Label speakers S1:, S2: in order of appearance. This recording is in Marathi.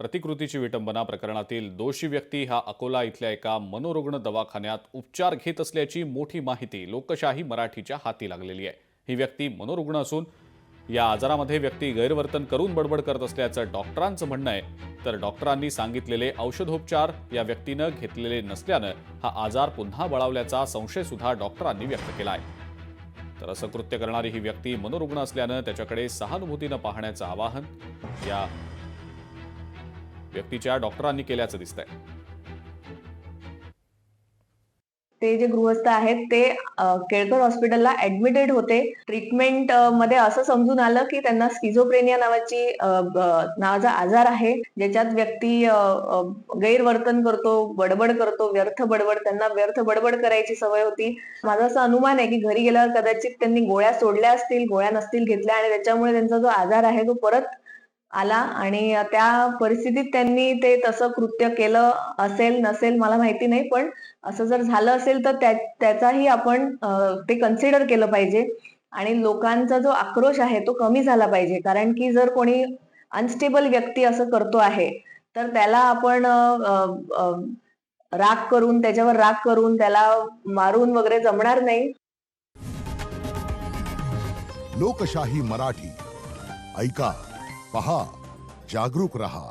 S1: प्रतिकृतीची विटंबना प्रकरणातील दोषी व्यक्ती हा अकोला इथल्या एका मनोरुग्ण दवाखान्यात उपचार घेत असल्याची मोठी माहिती लोकशाही मराठीच्या हाती लागलेली आहे। ही व्यक्ती मनोरुग्ण असून या आजारामध्ये व्यक्ती गैरवर्तन करून बडबड करत असल्याचं डॉक्टरांचं म्हणणं आहे। तर डॉक्टरांनी सांगितलेले औषधोपचार या व्यक्तीनं घेतलेले नसल्यानं हा आजार पुन्हा बळावल्याचा संशय सुद्धा डॉक्टरांनी व्यक्त केला आहे। तर असं कृत्य करणारी ही व्यक्ती मनोरुग्ण असल्यानं त्याच्याकडे सहानुभूतीनं पाहण्याचं आवाहन या व्यक्तीच्या डॉक्टरांनी केल्याचं दिसतंय।
S2: ते जे गृहस्थ आहेत ते केळकर हॉस्पिटलला ऍडमिटेड होते। ट्रीटमेंट मध्ये असं समजून आलं की त्यांना स्किझोप्रेनिया नावाचा आजार आहे, ज्याच्यात व्यक्ती गैरवर्तन करतो, बडबड करतो, व्यर्थ बडबड, त्यांना व्यर्थ बडबड करायची सवय होती। माझा असा अनुमान आहे की घरी गेल्यावर कदाचित त्यांनी गोळ्या सोडल्या असतील, गोळ्या नसतील घेतल्या आणि त्याच्यामुळे त्यांचा जो आजार आहे तो परत आला आणि त्या परिस्थितीत त्यांनी ते तसं कृत्य केलं असेल नसेल मला माहिती नाही, पण असं जर झालं असेल तर त्याचाही आपण ते कन्सिडर केलं पाहिजे आणि लोकांचा जो आक्रोश आहे तो कमी झाला पाहिजे। कारण की जर कोणी अनस्टेबल व्यक्ती असं करतो आहे तर त्याला आपण त्याच्यावर राग करून त्याला मारून वगैरे जमणार नाही।
S3: लोकशाही मराठी ऐका, पहा, जागरूक रहा।